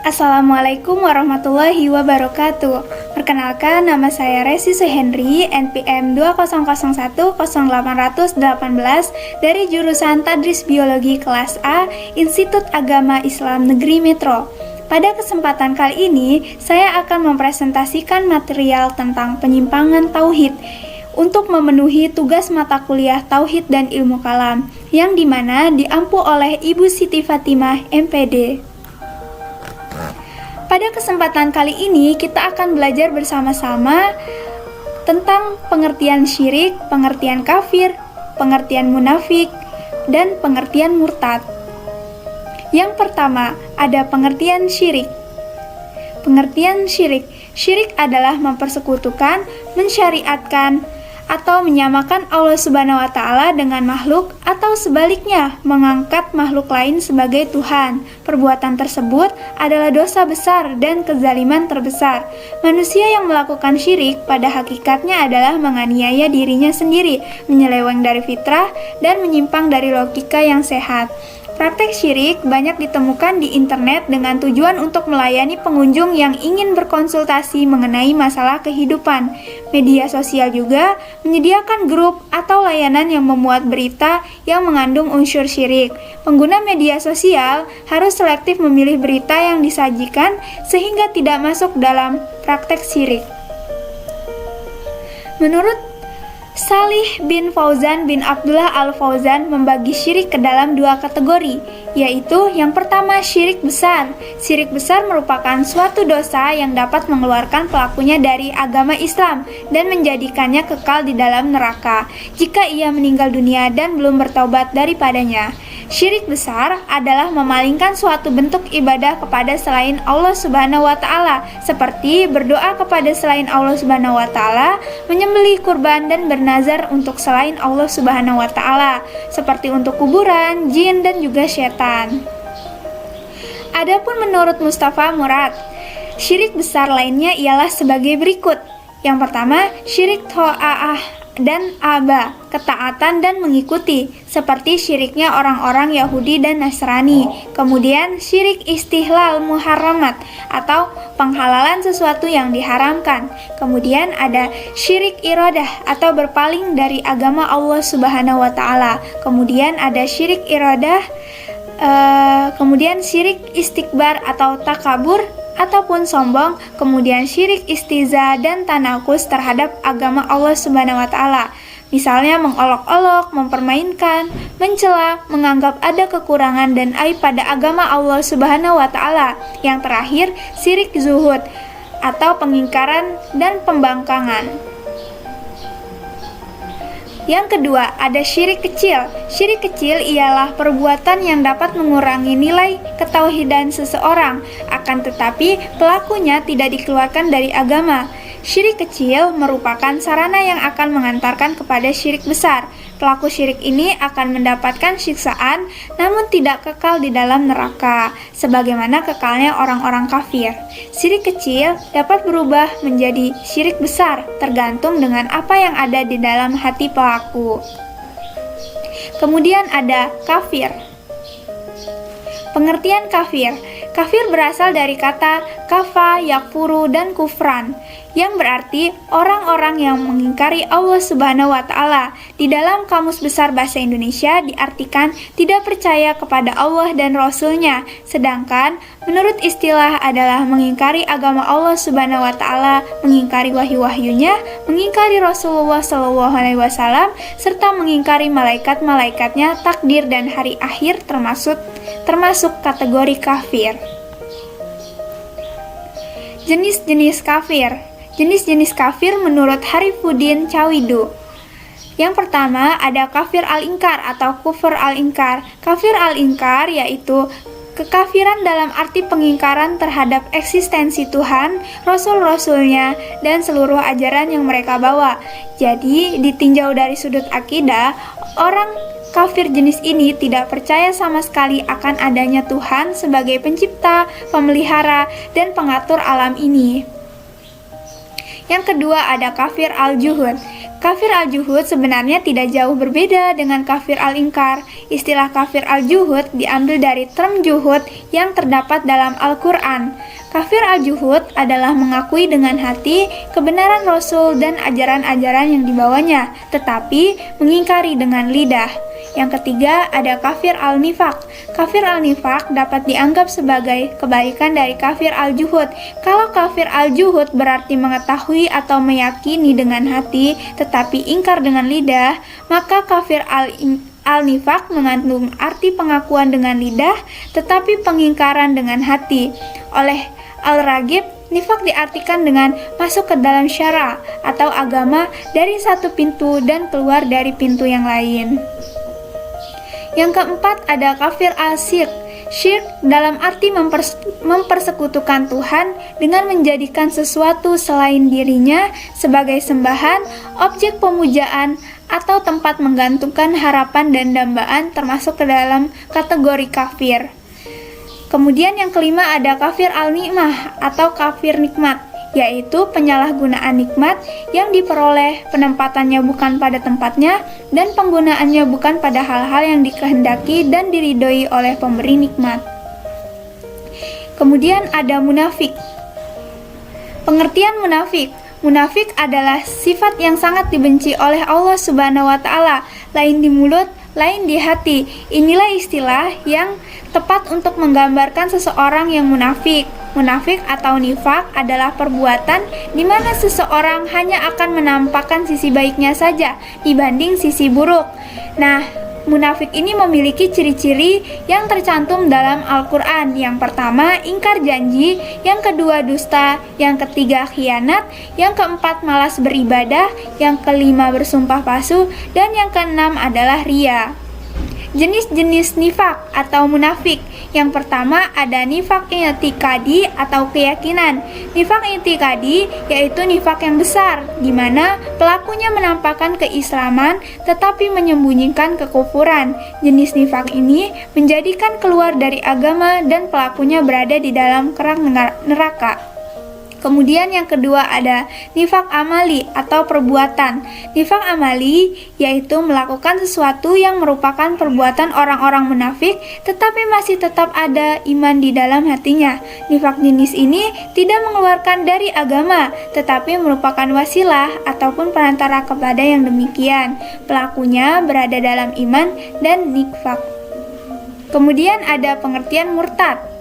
Assalamualaikum warahmatullahi wabarakatuh. Perkenalkan, nama saya Resi Suhendri, NPM 20010818 dari jurusan Tadris Biologi kelas A, Institut Agama Islam Negeri Metro. Pada kesempatan kali ini, saya akan mempresentasikan material tentang penyimpangan tauhid untuk memenuhi tugas mata kuliah Tauhid dan Ilmu Kalam, yang dimana diampu oleh Ibu Siti Fatimah, MPD. Pada kesempatan kali ini kita akan belajar bersama-sama tentang pengertian syirik, pengertian kafir, pengertian munafik, dan pengertian murtad. Yang pertama, ada pengertian syirik. Pengertian syirik. Syirik adalah mempersekutukan, mensyariatkan, atau menyamakan Allah Subhanahu wa Ta'ala dengan makhluk, atau sebaliknya mengangkat makhluk lain sebagai Tuhan. Perbuatan tersebut adalah dosa besar dan kezaliman terbesar. Manusia yang melakukan syirik pada hakikatnya adalah menganiaya dirinya sendiri, menyeleweng dari fitrah, dan menyimpang dari logika yang sehat. Praktek syirik banyak ditemukan di internet dengan tujuan untuk melayani pengunjung yang ingin berkonsultasi mengenai masalah kehidupan. Media sosial juga menyediakan grup atau layanan yang memuat berita yang mengandung unsur syirik. Pengguna media sosial harus selektif memilih berita yang disajikan sehingga tidak masuk dalam praktek syirik. Menurut Salih bin Fauzan bin Abdullah Al-Fauzan membagi syirik ke dalam dua kategori, yaitu yang pertama syirik besar. Syirik besar merupakan suatu dosa yang dapat mengeluarkan pelakunya dari agama Islam dan menjadikannya kekal di dalam neraka jika ia meninggal dunia dan belum bertaubat daripadanya. Syirik besar adalah memalingkan suatu bentuk ibadah kepada selain Allah Subhanahu wa Ta'ala, seperti berdoa kepada selain Allah Subhanahu wa Ta'ala, menyembelih kurban dan bernazar untuk selain Allah Subhanahu wa Ta'ala, seperti untuk kuburan, jin, dan juga setan. Adapun menurut Mustafa Murad, syirik besar lainnya ialah sebagai berikut. Yang pertama, syirik tho'a'ah dan aba, ketaatan dan mengikuti, seperti syiriknya orang-orang Yahudi dan Nasrani. Kemudian syirik istihlal muharramat, atau penghalalan sesuatu yang diharamkan. Kemudian ada syirik iradah, atau berpaling dari agama Allah Subhanahu wa Ta'ala. Kemudian ada syirik iradah, kemudian syirik istikbar atau takabur ataupun sombong, kemudian syirik istiza dan tanakus terhadap agama Allah Subhanahu wa Ta'ala. Misalnya mengolok-olok, mempermainkan, mencela, menganggap ada kekurangan dan aib pada agama Allah Subhanahu wa Ta'ala. Yang terakhir, syirik zuhud atau pengingkaran dan pembangkangan. Yang kedua, ada syirik kecil. Syirik kecil ialah perbuatan yang dapat mengurangi nilai ketauhidan seseorang, akan tetapi pelakunya tidak dikeluarkan dari agama. Syirik kecil merupakan sarana yang akan mengantarkan kepada syirik besar. Pelaku syirik ini akan mendapatkan siksaan, namun tidak kekal di dalam neraka, sebagaimana kekalnya orang-orang kafir. Syirik kecil dapat berubah menjadi syirik besar, tergantung dengan apa yang ada di dalam hati pelaku. Kemudian ada kafir. Pengertian kafir. Kafir berasal dari kata kafa, yakfuru, dan kufran, yang berarti orang-orang yang mengingkari Allah Subhanahu wa Ta'ala. Di dalam Kamus Besar Bahasa Indonesia diartikan tidak percaya kepada Allah dan Rasul-Nya, sedangkan menurut istilah adalah mengingkari agama Allah Subhanahu wa Ta'ala, mengingkari wahyu-wahyunya, mengingkari Rasulullah SAW, serta mengingkari malaikat-malaikatnya, takdir dan hari akhir termasuk kategori kafir. Jenis-jenis kafir. Jenis-jenis kafir menurut Harifuddin Cawidu. Yang pertama ada kafir al-inkar atau kufur al-inkar. Kafir al-inkar yaitu kekafiran dalam arti pengingkaran terhadap eksistensi Tuhan, Rasul-Rasulnya, dan seluruh ajaran yang mereka bawa. Jadi, ditinjau dari sudut akidah, orang kafir jenis ini tidak percaya sama sekali akan adanya Tuhan sebagai pencipta, pemelihara, dan pengatur alam ini. Yang kedua ada kafir al-juhud. Kafir al-juhud sebenarnya tidak jauh berbeda dengan kafir al-inkar. Istilah kafir al-juhud diambil dari term juhud yang terdapat dalam Al-Quran. Kafir al-juhud adalah mengakui dengan hati kebenaran Rasul dan ajaran-ajaran yang dibawanya, tetapi mengingkari dengan lidah. Yang ketiga ada kafir al-nifaq. Kafir al-nifaq dapat dianggap sebagai kebalikan dari kafir al-juhud. Kalau kafir al-juhud berarti mengetahui atau meyakini dengan hati tetapi ingkar dengan lidah, maka kafir al-nifaq mengandung arti pengakuan dengan lidah tetapi pengingkaran dengan hati. Oleh Al-Raghib, nifaq diartikan dengan masuk ke dalam syara atau agama dari satu pintu dan keluar dari pintu yang lain. Yang keempat ada kafir al-syirk. Syirk dalam arti mempersekutukan Tuhan dengan menjadikan sesuatu selain dirinya sebagai sembahan, objek pemujaan, atau tempat menggantungkan harapan dan dambaan termasuk ke dalam kategori kafir. Kemudian yang kelima ada kafir al-nikmah atau kafir nikmat, yaitu penyalahgunaan nikmat yang diperoleh penempatannya bukan pada tempatnya dan penggunaannya bukan pada hal-hal yang dikehendaki dan diridhoi oleh pemberi nikmat. Kemudian ada munafik. Pengertian munafik. Munafik adalah sifat yang sangat dibenci oleh Allah Subhanahu wa taala, lain di mulut, lain di hati. Inilah istilah yang tepat untuk menggambarkan seseorang yang munafik. Munafik atau nifak adalah perbuatan di mana seseorang hanya akan menampakkan sisi baiknya saja dibanding sisi buruk. Nah, munafik ini memiliki ciri-ciri yang tercantum dalam Al-Quran. Yang pertama, ingkar janji. Yang kedua, dusta. Yang ketiga, khianat. Yang keempat, malas beribadah. Yang kelima, bersumpah palsu. Dan yang keenam adalah riya. Jenis-jenis nifak atau munafik. Yang pertama ada nifak i'tikadi atau keyakinan. Nifak i'tikadi yaitu nifak yang besar, di mana pelakunya menampakkan keislaman tetapi menyembunyikan kekufuran. Jenis nifak ini menjadikan keluar dari agama dan pelakunya berada di dalam kerang neraka. Kemudian yang kedua ada nifak amali atau perbuatan. Nifak amali yaitu melakukan sesuatu yang merupakan perbuatan orang-orang munafik tetapi masih tetap ada iman di dalam hatinya. Nifak jenis ini tidak mengeluarkan dari agama tetapi merupakan wasilah ataupun perantara kepada yang demikian. Pelakunya berada dalam iman dan nifak. Kemudian ada pengertian murtad.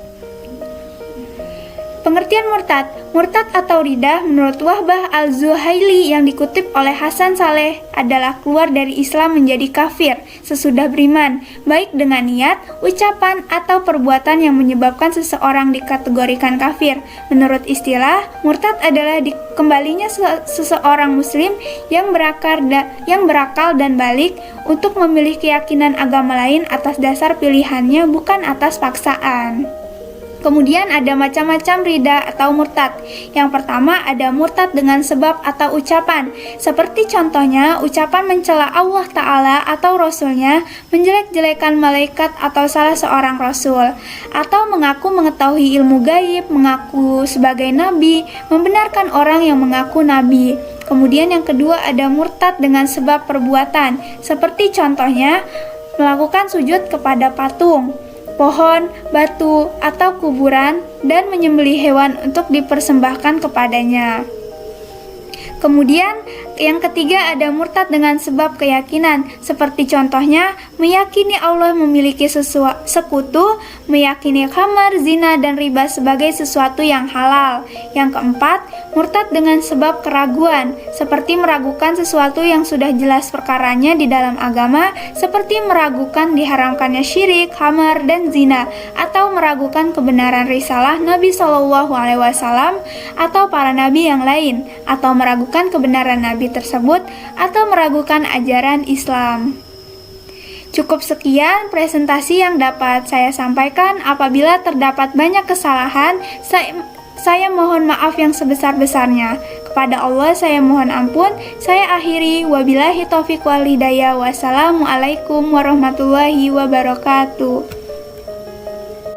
Pengertian murtad atau ridah menurut Wahbah al-Zuhaili yang dikutip oleh Hasan Saleh adalah keluar dari Islam menjadi kafir sesudah beriman, baik dengan niat, ucapan, atau perbuatan yang menyebabkan seseorang dikategorikan kafir. Menurut istilah, murtad adalah kembalinya seseorang muslim yang berakal dan balik untuk memilih keyakinan agama lain atas dasar pilihannya bukan atas paksaan. Kemudian ada macam-macam rida atau murtad. Yang pertama ada murtad dengan sebab atau ucapan. Seperti contohnya ucapan mencela Allah Ta'ala atau Rasulnya, menjelek-jelekan malaikat atau salah seorang Rasul, atau mengaku mengetahui ilmu gaib, mengaku sebagai nabi, membenarkan orang yang mengaku nabi. Kemudian yang kedua ada murtad dengan sebab perbuatan. Seperti contohnya melakukan sujud kepada patung, pohon, batu, atau kuburan dan menyembelih hewan untuk dipersembahkan kepadanya. Kemudian yang ketiga ada murtad dengan sebab keyakinan, seperti contohnya meyakini Allah memiliki sekutu, meyakini khamar, zina, dan riba sebagai sesuatu yang halal. Yang keempat, murtad dengan sebab keraguan, seperti meragukan sesuatu yang sudah jelas perkaranya di dalam agama, seperti meragukan diharamkannya syirik, khamar, dan zina, atau meragukan kebenaran risalah Nabi SAW atau para nabi yang lain, atau meragukan kebenaran nabi tersebut, atau meragukan ajaran Islam. Cukup sekian presentasi yang dapat saya sampaikan. Apabila terdapat banyak kesalahan, saya mohon maaf yang sebesar-besarnya. Kepada Allah saya mohon ampun. Saya akhiri, wabillahi taufiq wal hidayah. Wassalamualaikum warahmatullahi wabarakatuh.